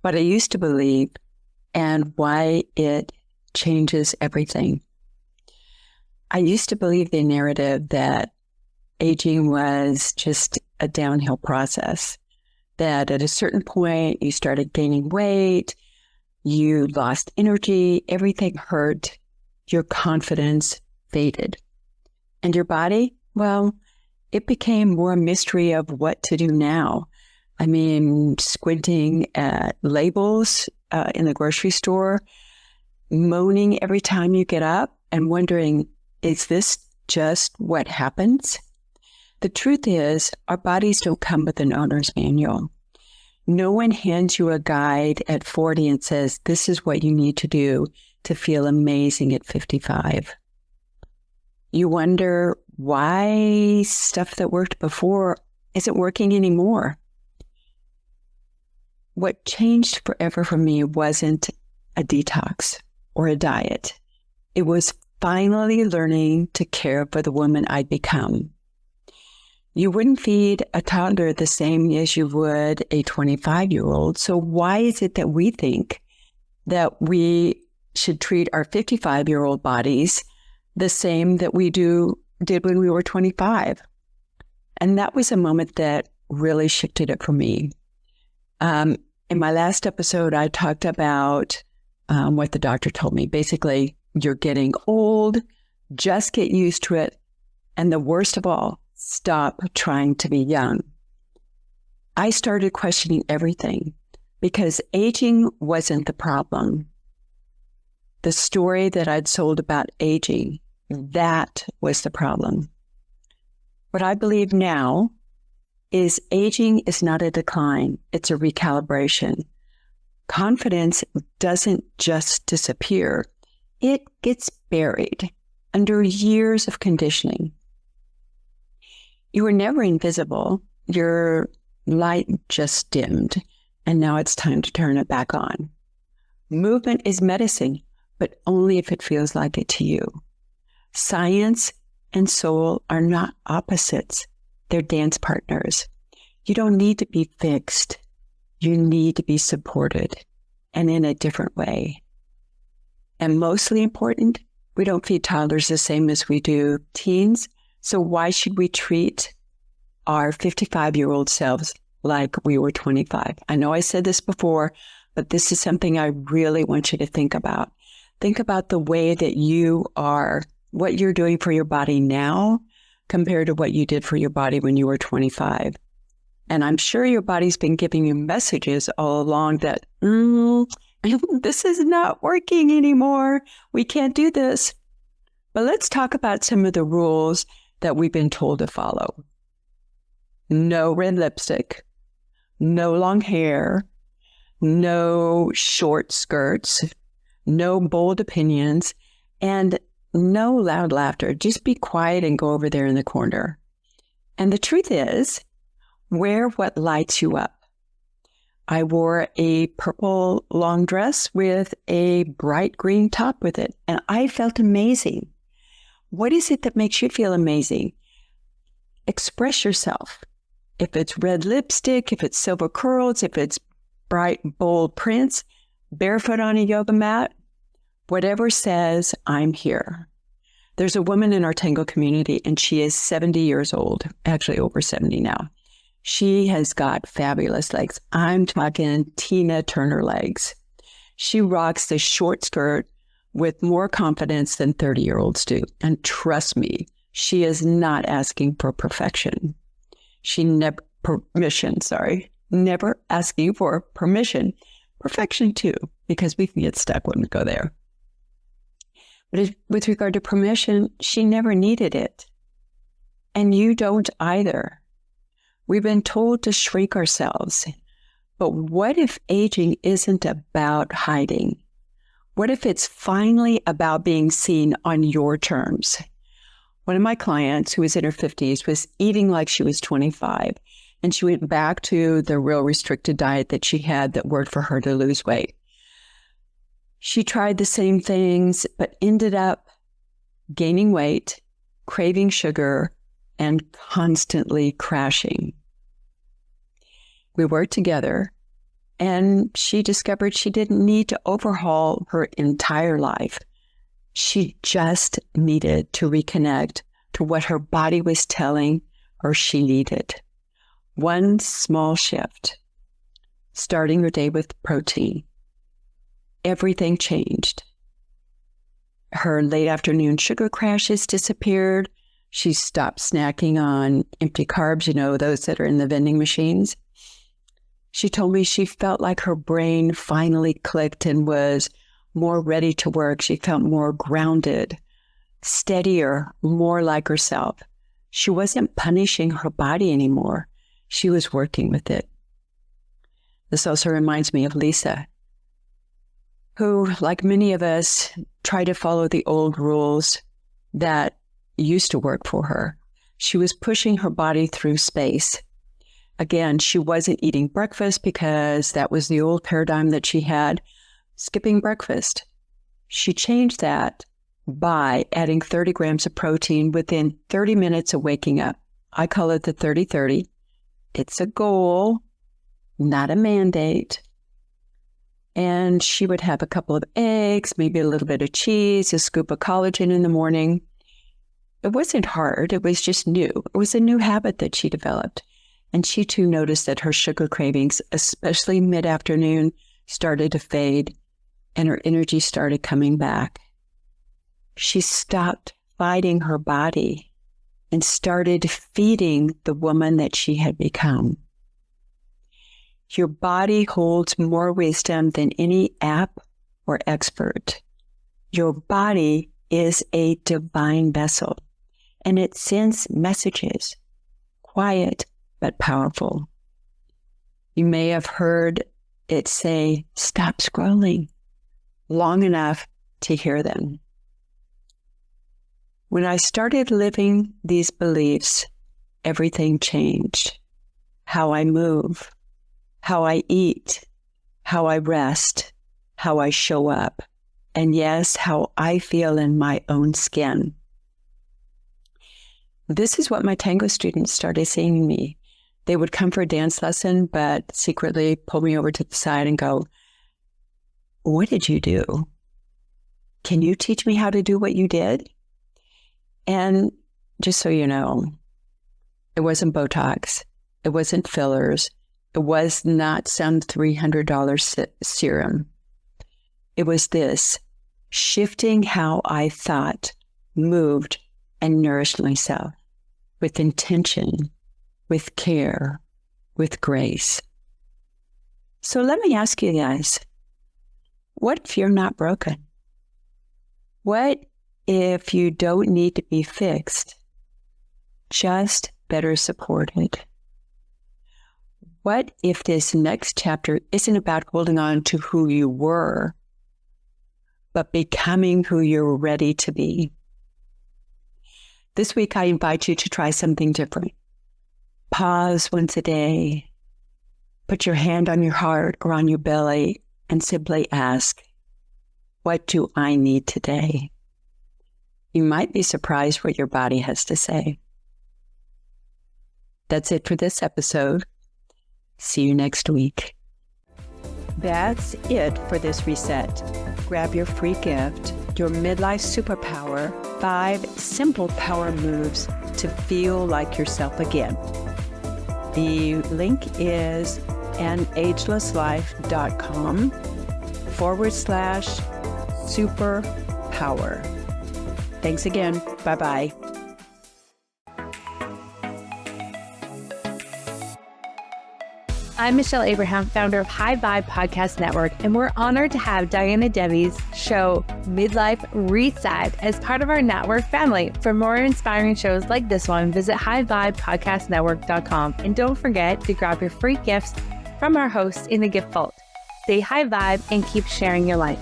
what I used to believe and why it changes everything. I used to believe the narrative that aging was just a downhill process, that at a certain point you started gaining weight, you lost energy, everything hurt, your confidence faded. And your body, well, it became more a mystery of what to do now. I mean, squinting at labels in the grocery store, moaning every time you get up and wondering, is this just what happens? The truth is, our bodies don't come with an owner's manual. No one hands you a guide at 40 and says, this is what you need to do to feel amazing at 55. You wonder why stuff that worked before isn't working anymore. What changed forever for me wasn't a detox or a diet. It was finally learning to care for the woman I'd become. You wouldn't feed a toddler the same as you would a 25-year-old. So why is it that we think that we should treat our 55-year-old bodies the same that we did when we were 25? And that was a moment that really shifted it for me. In my last episode, I talked about what the doctor told me. Basically, you're getting old, just get used to it. And the worst of all, stop trying to be young. I started questioning everything because aging wasn't the problem. The story that I'd sold about aging, that was the problem. What I believe now is aging is not a decline, it's a recalibration. Confidence doesn't just disappear, it gets buried under years of conditioning. You were never invisible, your light just dimmed, and now it's time to turn it back on. Movement is medicine, but only if it feels like it to you. Science and soul are not opposites. They're dance partners. You don't need to be fixed. You need to be supported, and in a different way. And mostly important, we don't feed toddlers the same as we do teens. So why should we treat our 55-year-old selves like we were 25? I know I said this before, but this is something I really want you to think about. Think about the way that you are, what you're doing for your body now compared to what you did for your body when you were 25. And I'm sure your body's been giving you messages all along that, this is not working anymore. We can't do this. But let's talk about some of the rules that we've been told to follow. No red lipstick, no long hair, no short skirts, no bold opinions, and no loud laughter. Just be quiet and go over there in the corner. And the truth is, wear what lights you up. I wore a purple long dress with a bright green top with it, and I felt amazing. What is it that makes you feel amazing? Express yourself. If it's red lipstick, if it's silver curls, if it's bright, bold prints, barefoot on a yoga mat, whatever says, I'm here. There's a woman in our tango community, and she is 70 years old, actually over 70 now. She has got fabulous legs. I'm talking Tina Turner legs. She rocks the short skirt with more confidence than 30-year-olds do. And trust me, she is not asking for perfection. Never asking for permission. Perfection too, because we can get stuck when we go there. But with regard to permission, she never needed it. And you don't either. We've been told to shrink ourselves. But what if aging isn't about hiding? What if it's finally about being seen on your terms? One of my clients, who was in her 50s, was eating like she was 25, and she went back to the real restricted diet that she had that worked for her to lose weight. She tried the same things, but ended up gaining weight, craving sugar, and constantly crashing. We worked together, And she discovered she didn't need to overhaul her entire life. She just needed to reconnect to what her body was telling her she needed. One small shift, starting her day with protein. Everything changed. Her late afternoon sugar crashes disappeared. She stopped snacking on empty carbs, those that are in the vending machines. She told me she felt like her brain finally clicked and was more ready to work. She felt more grounded, steadier, more like herself. She wasn't punishing her body anymore. She was working with it. This also reminds me of Lisa, who, like many of us, tried to follow the old rules that used to work for her. She was pushing her body through space. Again, she wasn't eating breakfast because that was the old paradigm that she had, skipping breakfast. She changed that by adding 30 grams of protein within 30 minutes of waking up. I call it the 30-30. It's a goal, not a mandate. And she would have a couple of eggs, maybe a little bit of cheese, a scoop of collagen in the morning. It wasn't hard. It was just new. It was a new habit that she developed. And she too noticed that her sugar cravings, especially mid-afternoon, started to fade and her energy started coming back. She stopped fighting her body and started feeding the woman that she had become. Your body holds more wisdom than any app or expert. Your body is a divine vessel, and it sends messages, quiet but powerful. You may have heard it say, stop scrolling, long enough to hear them. When I started living these beliefs, everything changed. How I move, how I eat, how I rest, how I show up, and yes, how I feel in my own skin. This is what my tango students started saying to me. They would come for a dance lesson, but secretly pull me over to the side and go, what did you do? Can you teach me how to do what you did? And just so you know, it wasn't Botox. It wasn't fillers. It was not some $300 serum. It was this, shifting how I thought, moved, and nourished myself with intention, with care, with grace. So let me ask you guys, what if you're not broken? What if you don't need to be fixed, just better supported? What if this next chapter isn't about holding on to who you were, but becoming who you're ready to be? This week, I invite you to try something different. Pause once a day, put your hand on your heart or on your belly, and simply ask, what do I need today? You might be surprised what your body has to say. That's it for this episode. See you next week. That's it for this reset. Grab your free gift, your midlife superpower, 5 simple power moves to feel like yourself again. The link is anagelesslife.com/superpower. Thanks again. Bye-bye. I'm Michelle Abraham, founder of High Vibe Podcast Network, and we're honored to have Diana Devi's show, Midlife Reset, as part of our network family. For more inspiring shows like this one, visit highvibepodcastnetwork.com. And don't forget to grab your free gifts from our hosts in the gift vault. Stay high vibe and keep sharing your life.